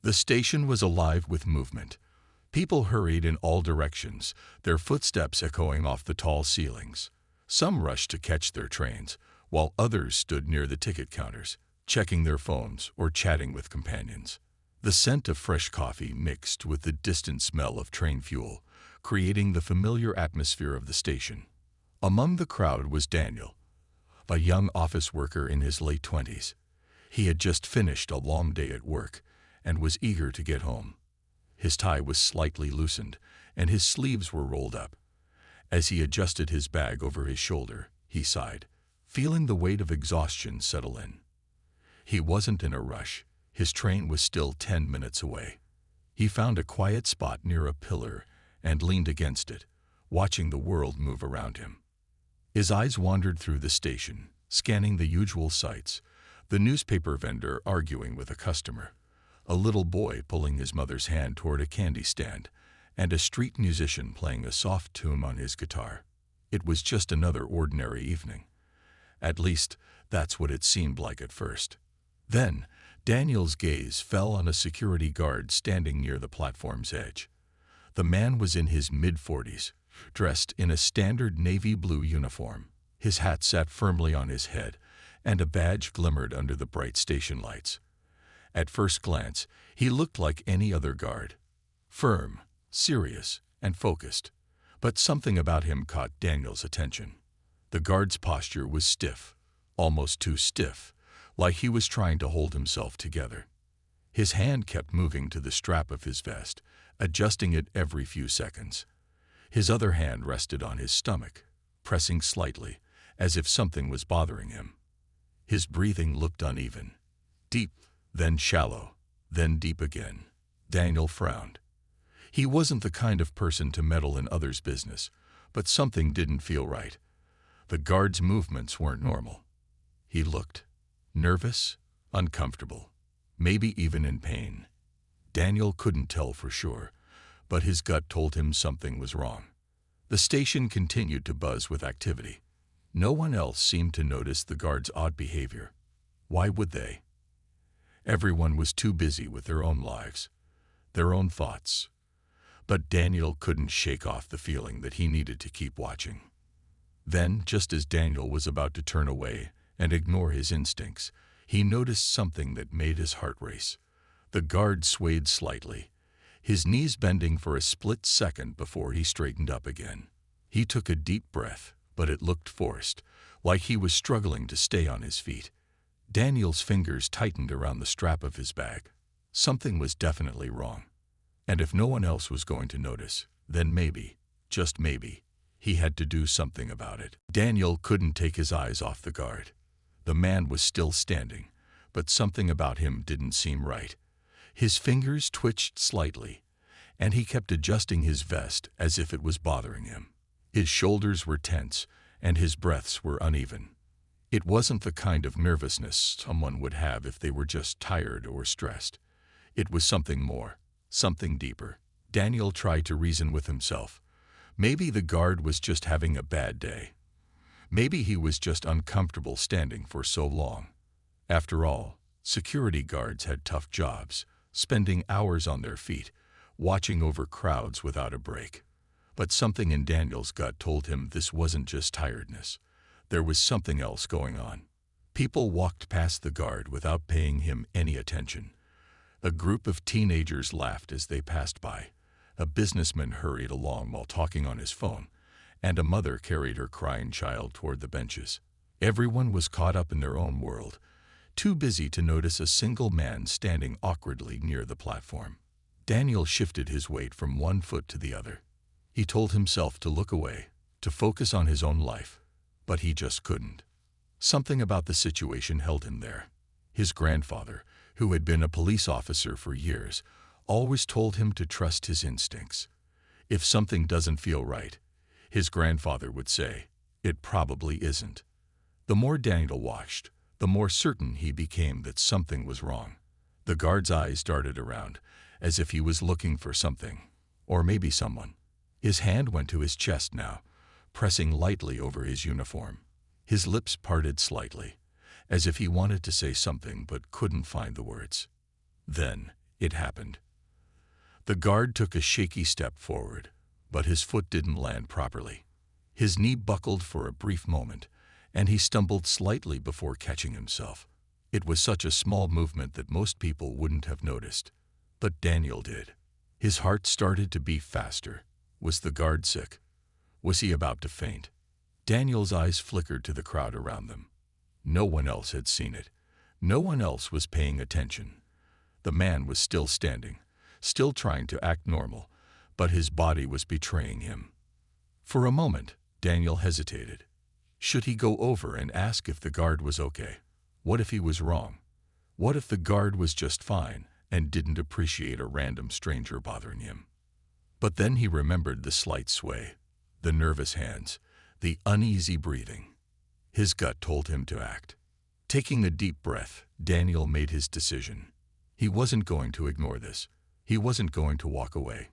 The station was alive with movement. People hurried in all directions, their footsteps echoing off the tall ceilings. Some rushed to catch their trains, while others stood near the ticket counters, checking their phones or chatting with companions. The scent of fresh coffee mixed with the distant smell of train fuel, creating the familiar atmosphere of the station. Among the crowd was Daniel, a young office worker in his late 20s. He had just finished a long day at work and was eager to get home. His tie was slightly loosened, and his sleeves were rolled up. As he adjusted his bag over his shoulder, he sighed, feeling the weight of exhaustion settle in. He wasn't in a rush. His train was still 10 minutes away. He found a quiet spot near a pillar and leaned against it, watching the world move around him. His eyes wandered through the station, scanning the usual sights: the newspaper vendor arguing with a customer, a little boy pulling his mother's hand toward a candy stand, and a street musician playing a soft tune on his guitar. It was just another ordinary evening. At least, that's what it seemed like at first. Then, Daniel's gaze fell on a security guard standing near the platform's edge. The man was in his mid-40s, dressed in a standard navy blue uniform. His hat sat firmly on his head, and a badge glimmered under the bright station lights. At first glance, he looked like any other guard. Firm, serious, and focused. But something about him caught Daniel's attention. The guard's posture was stiff, almost too stiff, like he was trying to hold himself together. His hand kept moving to the strap of his vest, adjusting it every few seconds. His other hand rested on his stomach, pressing slightly, as if something was bothering him. His breathing looked uneven, deep, then shallow, then deep again. Daniel frowned. He wasn't the kind of person to meddle in others' business, but something didn't feel right. The guard's movements weren't normal. He looked nervous, uncomfortable, maybe even in pain. Daniel couldn't tell for sure, but his gut told him something was wrong. The station continued to buzz with activity. No one else seemed to notice the guard's odd behavior. Why would they? Everyone was too busy with their own lives, their own thoughts. But Daniel couldn't shake off the feeling that he needed to keep watching. Then, just as Daniel was about to turn away and ignore his instincts, he noticed something that made his heart race. The guard swayed slightly, his knees bending for a split second before he straightened up again. He took a deep breath, but it looked forced, like he was struggling to stay on his feet. Daniel's fingers tightened around the strap of his bag. Something was definitely wrong. And if no one else was going to notice, then maybe, just maybe, he had to do something about it. Daniel couldn't take his eyes off the guard. The man was still standing, but something about him didn't seem right. His fingers twitched slightly, and he kept adjusting his vest as if it was bothering him. His shoulders were tense, and his breaths were uneven. It wasn't the kind of nervousness someone would have if they were just tired or stressed. It was something more, something deeper. Daniel tried to reason with himself. Maybe the guard was just having a bad day. Maybe he was just uncomfortable standing for so long. After all, security guards had tough jobs, spending hours on their feet, watching over crowds without a break. But something in Daniel's gut told him this wasn't just tiredness. There was something else going on. People walked past the guard without paying him any attention. A group of teenagers laughed as they passed by. A businessman hurried along while talking on his phone, and a mother carried her crying child toward the benches. Everyone was caught up in their own world, too busy to notice a single man standing awkwardly near the platform. Daniel shifted his weight from one foot to the other. He told himself to look away, to focus on his own life, but he just couldn't. Something about the situation held him there. His grandfather, who had been a police officer for years, always told him to trust his instincts. If something doesn't feel right, his grandfather would say, it probably isn't. The more Daniel watched, the more certain he became that something was wrong. The guard's eyes darted around, as if he was looking for something, or maybe someone. His hand went to his chest now, pressing lightly over his uniform. His lips parted slightly, as if he wanted to say something but couldn't find the words. Then, It happened. The guard took a shaky step forward, but his foot didn't land properly. His knee buckled for a brief moment, and he stumbled slightly before catching himself. It was such a small movement that most people wouldn't have noticed, but Daniel did. His heart started to beat faster. Was the guard sick? Was he about to faint? Daniel's eyes flickered to the crowd around them. No one else had seen it. No one else was paying attention. The man was still standing, still trying to act normal, but his body was betraying him. For a moment, Daniel hesitated. Should he go over and ask if the guard was okay? What if he was wrong? What if the guard was just fine and didn't appreciate a random stranger bothering him? But then he remembered the slight sway, the nervous hands, the uneasy breathing. His gut told him to act. Taking a deep breath, Daniel made his decision. He wasn't going to ignore this. He wasn't going to walk away.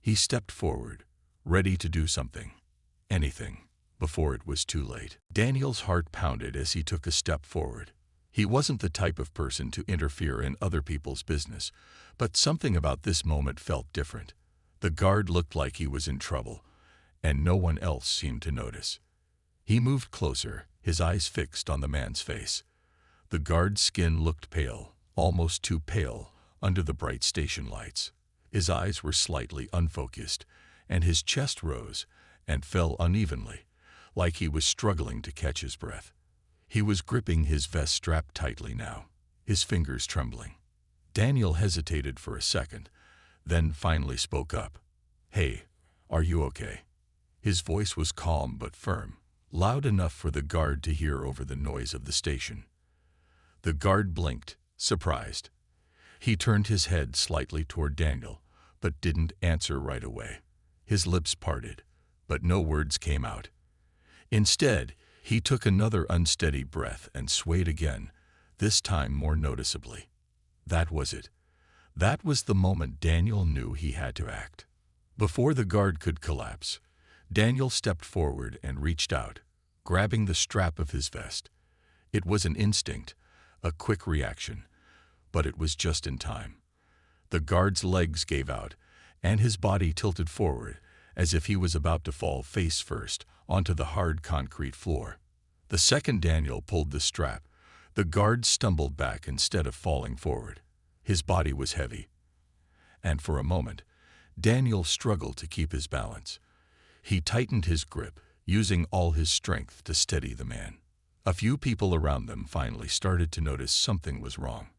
He stepped forward, ready to do something, anything, before it was too late. Daniel's heart pounded as he took a step forward. He wasn't the type of person to interfere in other people's business, but something about this moment felt different. The guard looked like he was in trouble, and no one else seemed to notice. He moved closer, his eyes fixed on the man's face. The guard's skin looked pale, almost too pale, under the bright station lights. His eyes were slightly unfocused, and his chest rose and fell unevenly, like he was struggling to catch his breath. He was gripping his vest strap tightly now, his fingers trembling. Daniel hesitated for a second, then finally spoke up. "Hey, are you okay?" His voice was calm but firm, loud enough for the guard to hear over the noise of the station. The guard blinked, surprised. He turned his head slightly toward Daniel, but didn't answer right away. His lips parted, but no words came out. Instead, he took another unsteady breath and swayed again, this time more noticeably. That was it. That was the moment Daniel knew he had to act. Before the guard could collapse, Daniel stepped forward and reached out, grabbing the strap of his vest. It was an instinct, a quick reaction, but it was just in time. The guard's legs gave out, and his body tilted forward, as if he was about to fall face first onto the hard concrete floor. The second Daniel pulled the strap, the guard stumbled back instead of falling forward. His body was heavy, and for a moment, Daniel struggled to keep his balance. He tightened his grip, using all his strength to steady the man. A few people around them finally started to notice something was wrong.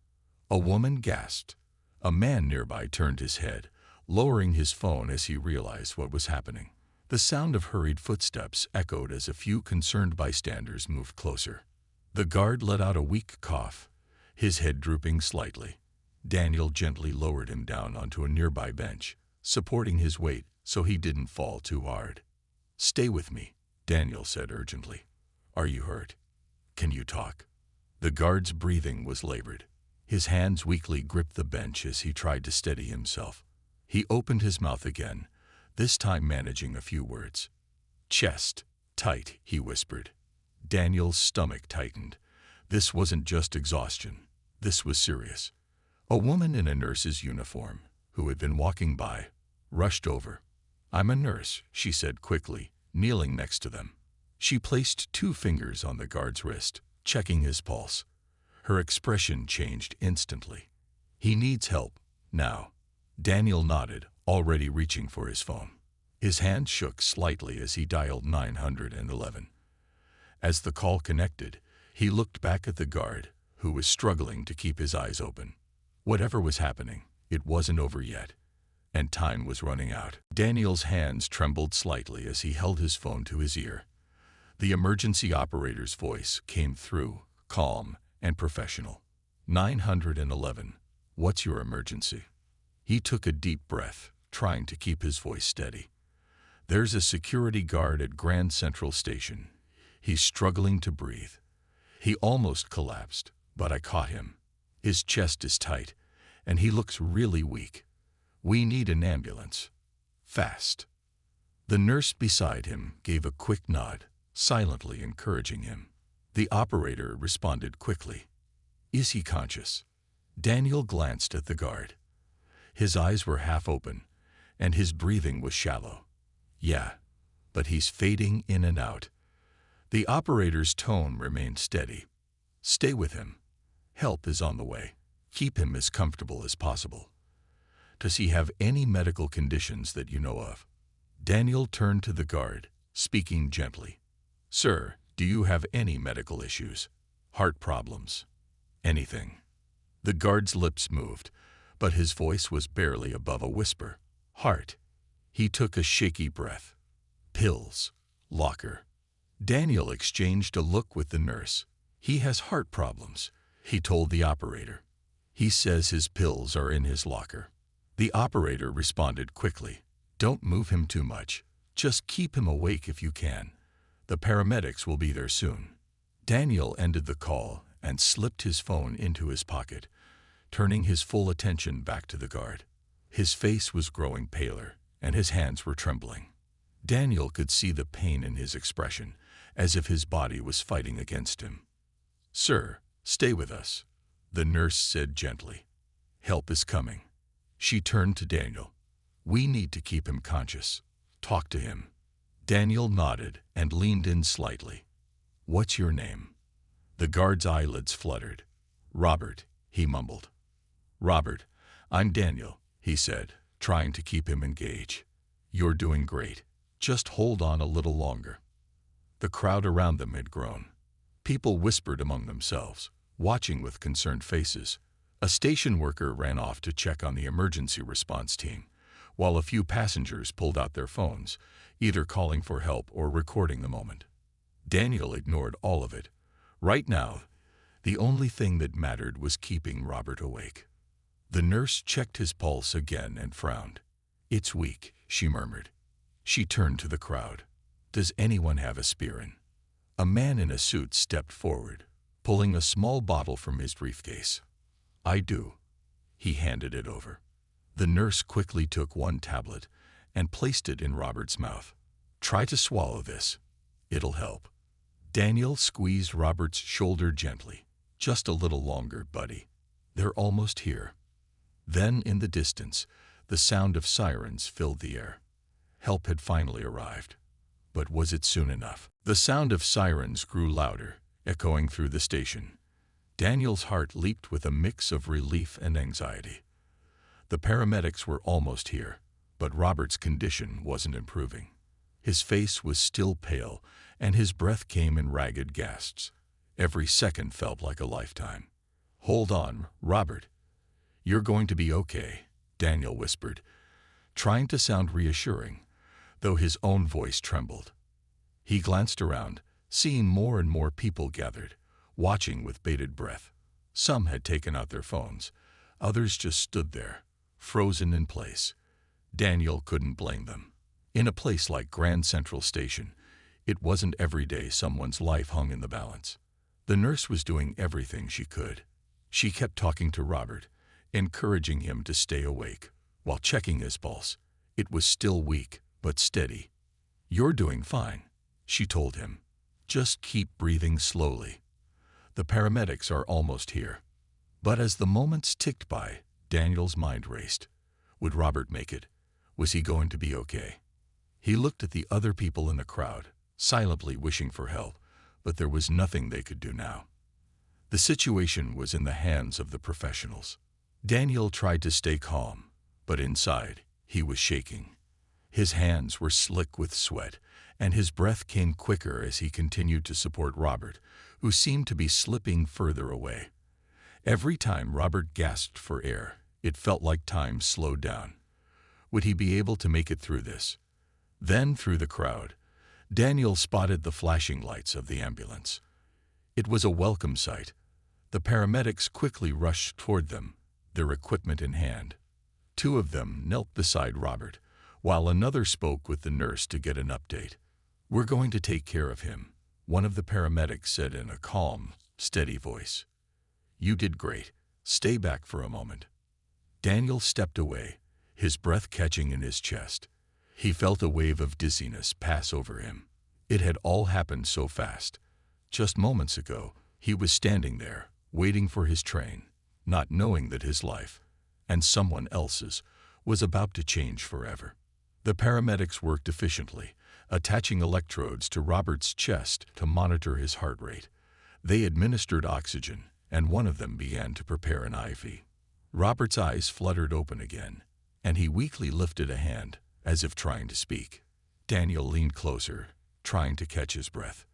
A woman gasped. A man nearby turned his head, lowering his phone as he realized what was happening. The sound of hurried footsteps echoed as a few concerned bystanders moved closer. The guard let out a weak cough, his head drooping slightly. Daniel gently lowered him down onto a nearby bench, supporting his weight so he didn't fall too hard. "Stay with me," Daniel said urgently. "Are you hurt? Can you talk?" The guard's breathing was labored. His hands weakly gripped the bench as he tried to steady himself. He opened his mouth again, this time managing a few words. "Chest, tight," he whispered. Daniel's stomach tightened. This wasn't just exhaustion. This was serious. A woman in a nurse's uniform, who had been walking by, rushed over. "I'm a nurse," she said quickly, kneeling next to them. She placed 2 fingers on the guard's wrist, checking his pulse. Her expression changed instantly. "He needs help, now." Daniel nodded, already reaching for his phone. His hand shook slightly as he dialed 911. As the call connected, he looked back at the guard, who was struggling to keep his eyes open. Whatever was happening, it wasn't over yet, and time was running out. Daniel's hands trembled slightly as he held his phone to his ear. The emergency operator's voice came through, calm and professional. 911, what's your emergency? He took a deep breath, trying to keep his voice steady. There's a security guard at Grand Central Station. He's struggling to breathe. He almost collapsed, but I caught him. His chest is tight, and he looks really weak. We need an ambulance. Fast. The nurse beside him gave a quick nod, silently encouraging him. The operator responded quickly. Is he conscious? Daniel glanced at the guard. His eyes were half open, and his breathing was shallow. "Yeah, but he's fading in and out." The operator's tone remained steady. "Stay with him. Help is on the way. Keep him as comfortable as possible." "Does he have any medical conditions that you know of?" Daniel turned to the guard, speaking gently. "Sir, do you have any medical issues? Heart problems? Anything?" The guard's lips moved, but his voice was barely above a whisper. "Heart." He took a shaky breath. "Pills. Locker." Daniel exchanged a look with the nurse. "He has heart problems," he told the operator. "He says his pills are in his locker." The operator responded quickly. "Don't move him too much. Just keep him awake if you can. The paramedics will be there soon." Daniel ended the call and slipped his phone into his pocket, turning his full attention back to the guard. His face was growing paler, and his hands were trembling. Daniel could see the pain in his expression, as if his body was fighting against him. "Sir, stay with us," the nurse said gently. "Help is coming." She turned to Daniel. "We need to keep him conscious. Talk to him." Daniel nodded and leaned in slightly. "What's your name?" The guard's eyelids fluttered. "Robert," he mumbled. "Robert, I'm Daniel," he said, trying to keep him engaged. "You're doing great. Just hold on a little longer." The crowd around them had grown. People whispered among themselves, watching with concerned faces. A station worker ran off to check on the emergency response team, while a few passengers pulled out their phones, either calling for help or recording the moment. Daniel ignored all of it. Right now, the only thing that mattered was keeping Robert awake. The nurse checked his pulse again and frowned. "It's weak," she murmured. She turned to the crowd. "Does anyone have aspirin?" A man in a suit stepped forward, pulling a small bottle from his briefcase. "I do." He handed it over. The nurse quickly took one tablet and placed it in Robert's mouth. "Try to swallow this. It'll help." Daniel squeezed Robert's shoulder gently. "Just a little longer, buddy. They're almost here." Then, in the distance, the sound of sirens filled the air. Help had finally arrived. But was it soon enough? The sound of sirens grew louder, echoing through the station. Daniel's heart leaped with a mix of relief and anxiety. The paramedics were almost here, but Robert's condition wasn't improving. His face was still pale, and his breath came in ragged gasps. Every second felt like a lifetime. "Hold on, Robert. You're going to be okay," Daniel whispered, trying to sound reassuring, though his own voice trembled. He glanced around, seeing more and more people gathered, watching with bated breath. Some had taken out their phones. Others just stood there, frozen in place. Daniel couldn't blame them. In a place like Grand Central Station, it wasn't every day someone's life hung in the balance. The nurse was doing everything she could. She kept talking to Robert, encouraging him to stay awake, while checking his pulse. It was still weak, but steady. "You're doing fine," she told him. "Just keep breathing slowly. The paramedics are almost here." But as the moments ticked by, Daniel's mind raced. Would Robert make it? Was he going to be okay? He looked at the other people in the crowd, silently wishing for help, but there was nothing they could do now. The situation was in the hands of the professionals. Daniel tried to stay calm, but inside, he was shaking. His hands were slick with sweat, and his breath came quicker as he continued to support Robert, who seemed to be slipping further away. Every time Robert gasped for air, it felt like time slowed down. Would he be able to make it through this? Then, through the crowd, Daniel spotted the flashing lights of the ambulance. It was a welcome sight. The paramedics quickly rushed toward them, their equipment in hand. Two of them knelt beside Robert, while another spoke with the nurse to get an update. "We're going to take care of him," one of the paramedics said in a calm, steady voice. "You did great. Stay back for a moment." Daniel stepped away, his breath catching in his chest. He felt a wave of dizziness pass over him. It had all happened so fast. Just moments ago, he was standing there, waiting for his train, not knowing that his life, and someone else's, was about to change forever. The paramedics worked efficiently, attaching electrodes to Robert's chest to monitor his heart rate. They administered oxygen, and one of them began to prepare an IV. Robert's eyes fluttered open again, and he weakly lifted a hand, as if trying to speak. Daniel leaned closer, trying to catch his breath.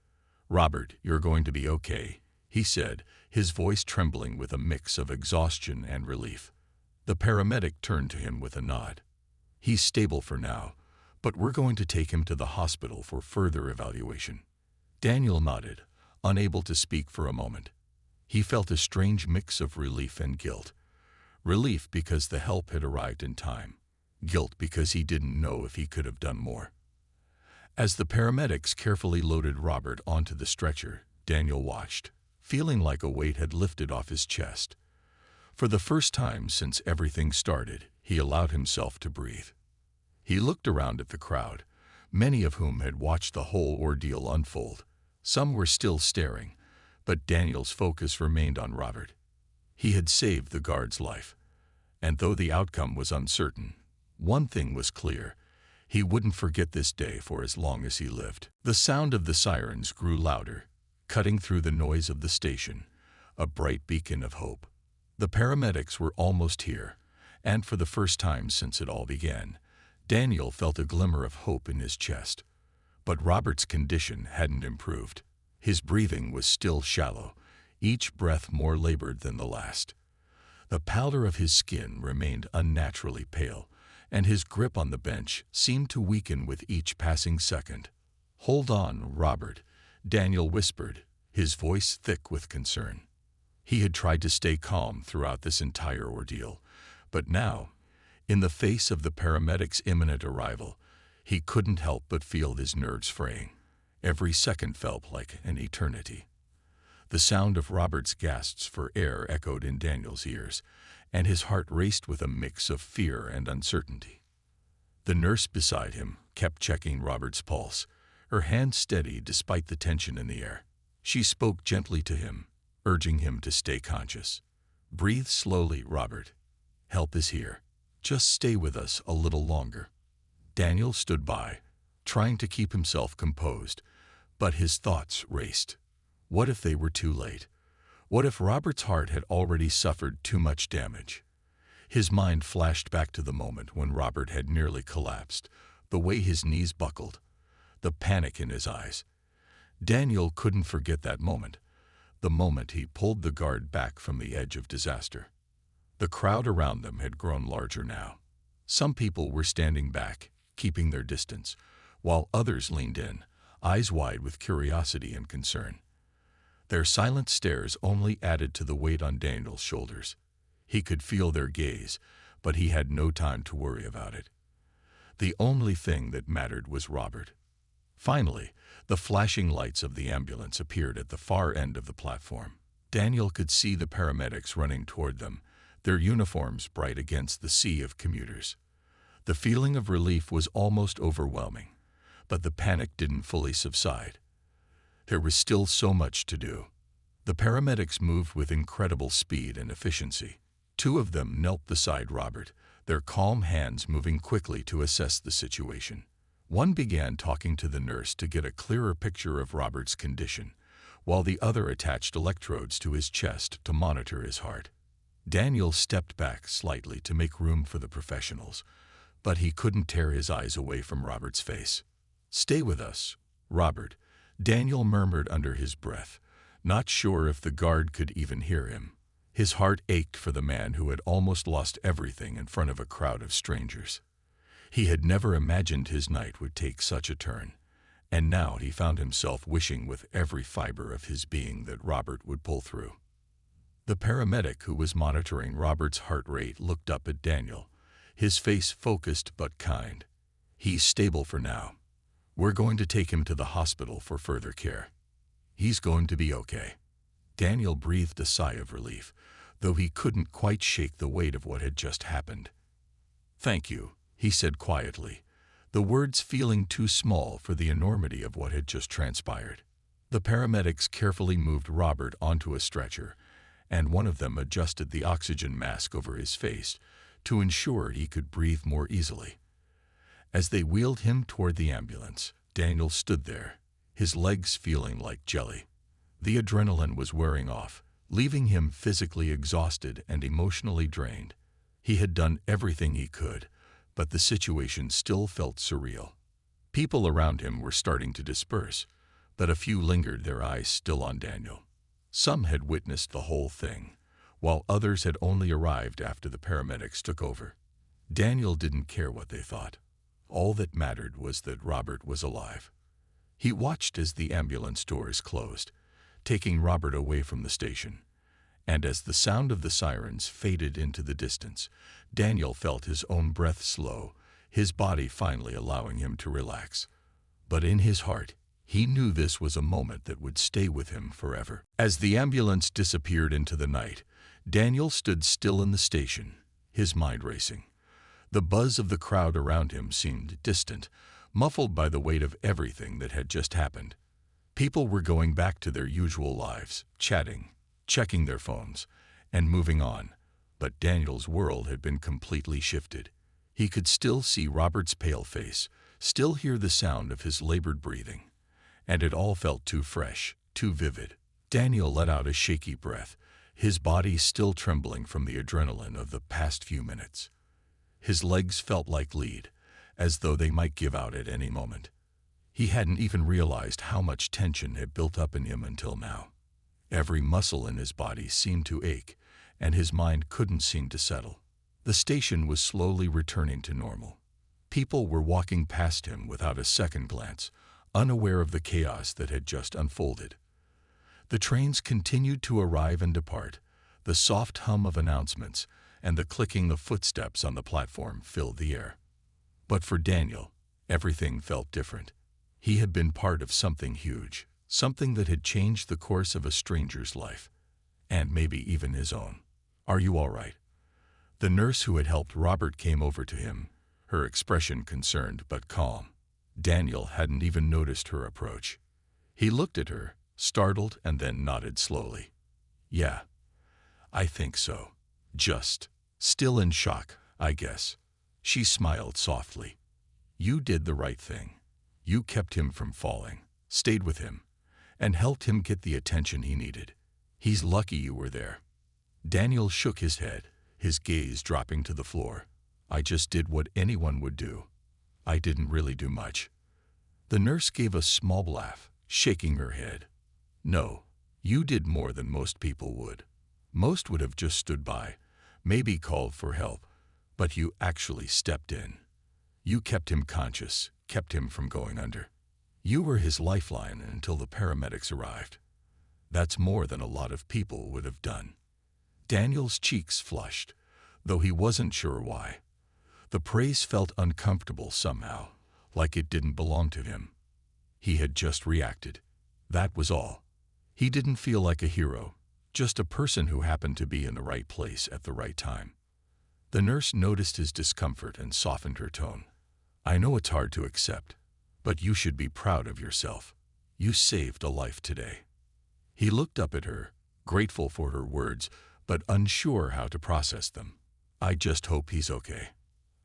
"Robert, you're going to be okay," he said, his voice trembling with a mix of exhaustion and relief. The paramedic turned to him with a nod. "He's stable for now, but we're going to take him to the hospital for further evaluation." Daniel nodded, unable to speak for a moment. He felt a strange mix of relief and guilt. Relief because the help had arrived in time. Guilt because he didn't know if he could have done more. As the paramedics carefully loaded Robert onto the stretcher, Daniel watched, feeling like a weight had lifted off his chest. For the first time since everything started, he allowed himself to breathe. He looked around at the crowd, many of whom had watched the whole ordeal unfold. Some were still staring, but Daniel's focus remained on Robert. He had saved the guard's life, and though the outcome was uncertain, one thing was clear: he wouldn't forget this day for as long as he lived. The sound of the sirens grew louder, cutting through the noise of the station, a bright beacon of hope. The paramedics were almost here, and for the first time since it all began, Daniel felt a glimmer of hope in his chest. But Robert's condition hadn't improved. His breathing was still shallow, each breath more labored than the last. The pallor of his skin remained unnaturally pale, and his grip on the bench seemed to weaken with each passing second. "Hold on, Robert," Daniel whispered, his voice thick with concern. He had tried to stay calm throughout this entire ordeal, but now, in the face of the paramedics' imminent arrival, he couldn't help but feel his nerves fraying. Every second felt like an eternity. The sound of Robert's gasps for air echoed in Daniel's ears, and his heart raced with a mix of fear and uncertainty. The nurse beside him kept checking Robert's pulse, her hand steady despite the tension in the air. She spoke gently to him, urging him to stay conscious. "Breathe slowly, Robert. Help is here. Just stay with us a little longer." Daniel stood by, trying to keep himself composed, but his thoughts raced. What if they were too late? What if Robert's heart had already suffered too much damage? His mind flashed back to the moment when Robert had nearly collapsed, the way his knees buckled, the panic in his eyes. Daniel couldn't forget that moment, the moment he pulled the guard back from the edge of disaster. The crowd around them had grown larger now. Some people were standing back, keeping their distance, while others leaned in, eyes wide with curiosity and concern. Their silent stares only added to the weight on Daniel's shoulders. He could feel their gaze, but he had no time to worry about it. The only thing that mattered was Robert. Finally, the flashing lights of the ambulance appeared at the far end of the platform. Daniel could see the paramedics running toward them, their uniforms bright against the sea of commuters. The feeling of relief was almost overwhelming, but the panic didn't fully subside. There was still so much to do. The paramedics moved with incredible speed and efficiency. Two of them knelt beside Robert, their calm hands moving quickly to assess the situation. One began talking to the nurse to get a clearer picture of Robert's condition, while the other attached electrodes to his chest to monitor his heart. Daniel stepped back slightly to make room for the professionals, but he couldn't tear his eyes away from Robert's face. "Stay with us, Robert," Daniel murmured under his breath, not sure if the guard could even hear him. His heart ached for the man who had almost lost everything in front of a crowd of strangers. He had never imagined his night would take such a turn, and now he found himself wishing with every fiber of his being that Robert would pull through. The paramedic who was monitoring Robert's heart rate looked up at Daniel, his face focused but kind. "He's stable for now. We're going to take him to the hospital for further care. He's going to be okay." Daniel breathed a sigh of relief, though he couldn't quite shake the weight of what had just happened. "Thank you," he said quietly, the words feeling too small for the enormity of what had just transpired. The paramedics carefully moved Robert onto a stretcher, and one of them adjusted the oxygen mask over his face, to ensure he could breathe more easily. As they wheeled him toward the ambulance, Daniel stood there, his legs feeling like jelly. The adrenaline was wearing off, leaving him physically exhausted and emotionally drained. He had done everything he could, but the situation still felt surreal. People around him were starting to disperse, but a few lingered, their eyes still on Daniel. Some had witnessed the whole thing, while others had only arrived after the paramedics took over. Daniel didn't care what they thought. All that mattered was that Robert was alive. He watched as the ambulance doors closed, taking Robert away from the station. And as the sound of the sirens faded into the distance, Daniel felt his own breath slow, his body finally allowing him to relax. But in his heart, he knew this was a moment that would stay with him forever. As the ambulance disappeared into the night, Daniel stood still in the station, his mind racing. The buzz of the crowd around him seemed distant, muffled by the weight of everything that had just happened. People were going back to their usual lives, chatting, checking their phones, and moving on. But Daniel's world had been completely shifted. He could still see Robert's pale face, still hear the sound of his labored breathing. And it all felt too fresh, too vivid. Daniel let out a shaky breath, his body still trembling from the adrenaline of the past few minutes. His legs felt like lead, as though they might give out at any moment. He hadn't even realized how much tension had built up in him until now. Every muscle in his body seemed to ache, and his mind couldn't seem to settle. The station was slowly returning to normal. People were walking past him without a second glance, unaware of the chaos that had just unfolded. The trains continued to arrive and depart. The soft hum of announcements and the clicking of footsteps on the platform filled the air. But for Daniel, everything felt different. He had been part of something huge, something that had changed the course of a stranger's life, and maybe even his own. "Are you all right?" The nurse who had helped Robert came over to him, her expression concerned but calm. Daniel hadn't even noticed her approach. He looked at her, startled, and then nodded slowly. "Yeah, I think so. Just still in shock, I guess." She smiled softly. "You did the right thing. You kept him from falling, stayed with him, and helped him get the attention he needed. He's lucky you were there." Daniel shook his head, his gaze dropping to the floor. "I just did what anyone would do. I didn't really do much." The nurse gave a small laugh, shaking her head. "No, you did more than most people would. Most would have just stood by, maybe called for help, but you actually stepped in. You kept him conscious, kept him from going under. You were his lifeline until the paramedics arrived. That's more than a lot of people would have done." Daniel's cheeks flushed, though he wasn't sure why. The praise felt uncomfortable somehow, like it didn't belong to him. He had just reacted. That was all. He didn't feel like a hero, just a person who happened to be in the right place at the right time. The nurse noticed his discomfort and softened her tone. "I know it's hard to accept, but you should be proud of yourself. You saved a life today." He looked up at her, grateful for her words, but unsure how to process them. "I just hope he's okay."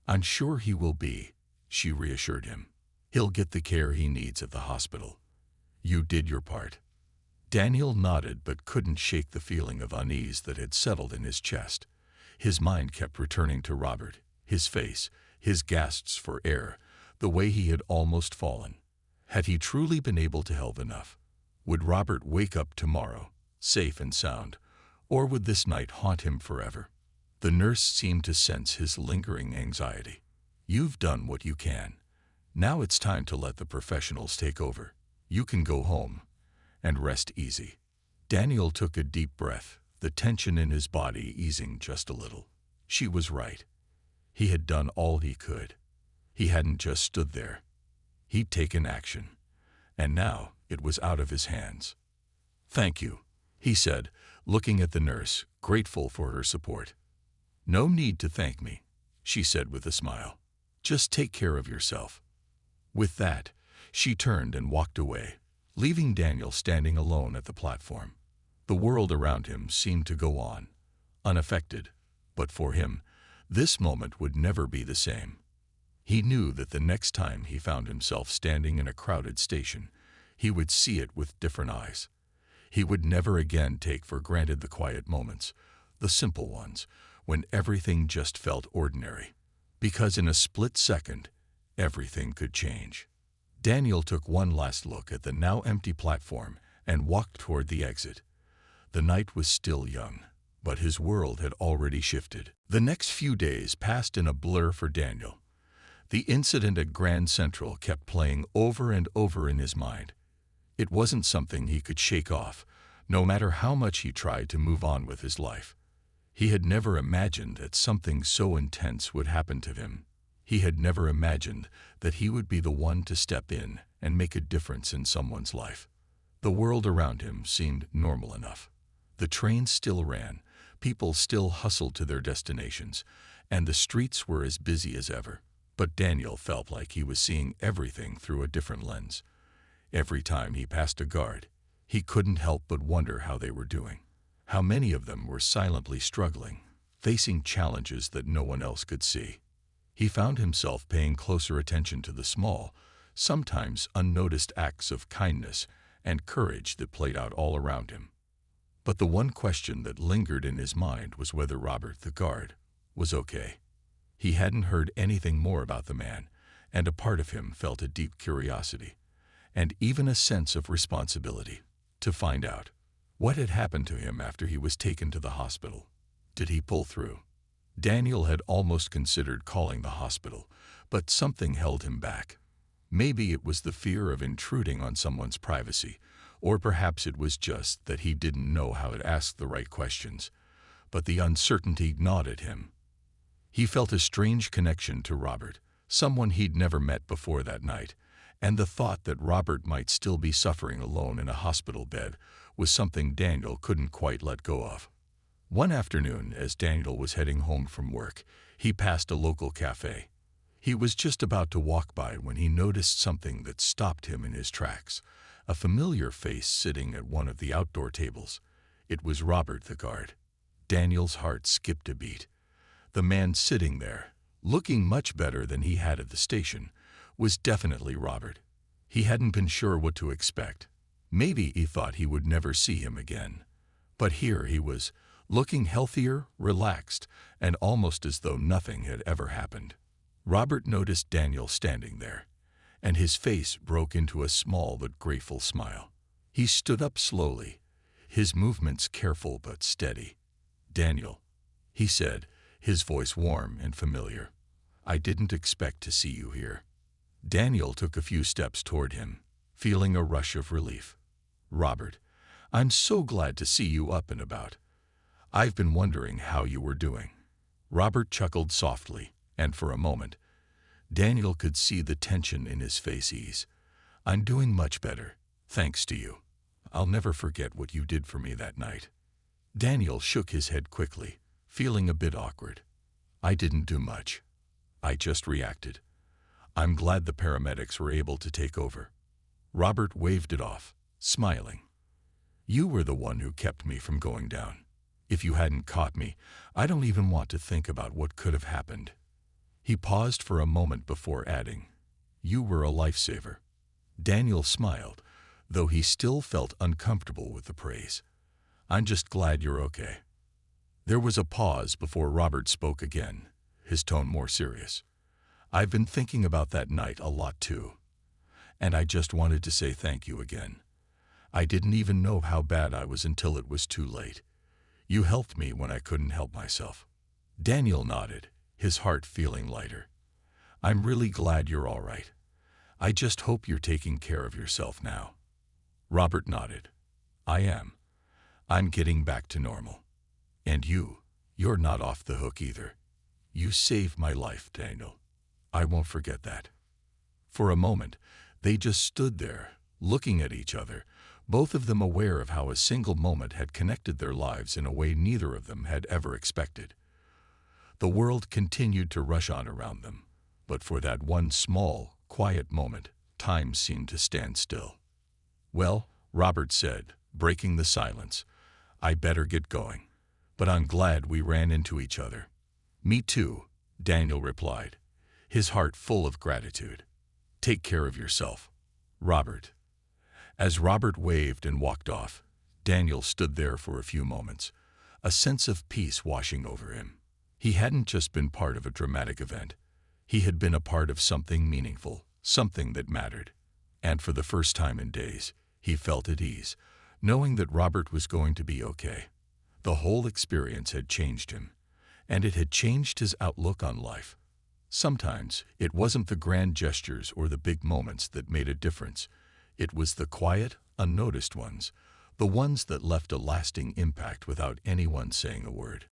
"I'm sure he will be," she reassured him. "He'll get the care he needs at the hospital. You did your part." Daniel nodded but couldn't shake the feeling of unease that had settled in his chest. His mind kept returning to Robert, his face, his gasps for air, the way he had almost fallen. Had he truly been able to help enough? Would Robert wake up tomorrow, safe and sound, or would this night haunt him forever? The nurse seemed to sense his lingering anxiety. "You've done what you can. Now it's time to let the professionals take over. You can go home and rest easy." Daniel took a deep breath, the tension in his body easing just a little. She was right. He had done all he could. He hadn't just stood there. He'd taken action, and now it was out of his hands. "Thank you," he said, looking at the nurse, grateful for her support. "No need to thank me," she said with a smile. "Just take care of yourself." With that, she turned and walked away, leaving Daniel standing alone at the platform. The world around him seemed to go on, unaffected, but for him, This moment would never be the same. He knew that the next time he found himself standing in a crowded station, he would see it with different eyes. He would never again take for granted the quiet moments, the simple ones, when everything just felt ordinary. Because in a split second, everything could change. Daniel took one last look at the now empty platform and walked toward the exit. The night was still young, but his world had already shifted. The next few days passed in a blur for Daniel. The incident at Grand Central kept playing over and over in his mind. It wasn't something he could shake off, no matter how much he tried to move on with his life. He had never imagined that something so intense would happen to him. He had never imagined that he would be the one to step in and make a difference in someone's life. The world around him seemed normal enough. The trains still ran, people still hustled to their destinations, and the streets were as busy as ever. But Daniel felt like he was seeing everything through a different lens. Every time he passed a guard, he couldn't help but wonder how they were doing. How many of them were silently struggling, facing challenges that no one else could see. He found himself paying closer attention to the small, sometimes unnoticed acts of kindness and courage that played out all around him. But the one question that lingered in his mind was whether Robert, the guard, was okay. He hadn't heard anything more about the man, and a part of him felt a deep curiosity, and even a sense of responsibility, to find out what had happened to him after he was taken to the hospital. Did he pull through? Daniel had almost considered calling the hospital, but something held him back. Maybe it was the fear of intruding on someone's privacy, or perhaps it was just that he didn't know how to ask the right questions. But the uncertainty gnawed at him. He felt a strange connection to Robert, someone he'd never met before that night, and the thought that Robert might still be suffering alone in a hospital bed was something Daniel couldn't quite let go of. One afternoon, as Daniel was heading home from work, he passed a local cafe. He was just about to walk by when he noticed something that stopped him in his tracks. A familiar face sitting at one of the outdoor tables. It was Robert, the guard. Daniel's heart skipped a beat. The man sitting there, looking much better than he had at the station, was definitely Robert. He hadn't been sure what to expect. Maybe he thought he would never see him again. But here he was, looking healthier, relaxed, and almost as though nothing had ever happened. Robert noticed Daniel standing there, and his face broke into a small but grateful smile. He stood up slowly, his movements careful but steady. "Daniel," he said, his voice warm and familiar. "I didn't expect to see you here." Daniel took a few steps toward him, feeling a rush of relief. "Robert, I'm so glad to see you up and about. I've been wondering how you were doing." Robert chuckled softly, and for a moment, Daniel could see the tension in his face ease. "I'm doing much better, thanks to you. I'll never forget what you did for me that night." Daniel shook his head quickly, feeling a bit awkward. "I didn't do much. I just reacted. I'm glad the paramedics were able to take over." Robert waved it off, smiling. "You were the one who kept me from going down. If you hadn't caught me, I don't even want to think about what could have happened." He paused for a moment before adding, "You were a lifesaver." Daniel smiled, though he still felt uncomfortable with the praise. "I'm just glad you're okay." There was a pause before Robert spoke again, his tone more serious. "I've been thinking about that night a lot too, and I just wanted to say thank you again. I didn't even know how bad I was until it was too late. You helped me when I couldn't help myself." Daniel nodded, his heart feeling lighter. "I'm really glad you're all right. I just hope you're taking care of yourself now." Robert nodded. "I am. I'm getting back to normal. And you're not off the hook either. You saved my life, Daniel. I won't forget that." For a moment, they just stood there, looking at each other, both of them aware of how a single moment had connected their lives in a way neither of them had ever expected. The world continued to rush on around them, but for that one small, quiet moment, time seemed to stand still. "Well," Robert said, breaking the silence, "I better get going. But I'm glad we ran into each other." "Me too," Daniel replied, his heart full of gratitude. "Take care of yourself, Robert." As Robert waved and walked off, Daniel stood there for a few moments, a sense of peace washing over him. He hadn't just been part of a dramatic event. He had been a part of something meaningful, something that mattered. And for the first time in days, he felt at ease, knowing that Robert was going to be okay. The whole experience had changed him, and it had changed his outlook on life. Sometimes it wasn't the grand gestures or the big moments that made a difference. It was the quiet, unnoticed ones, the ones that left a lasting impact without anyone saying a word.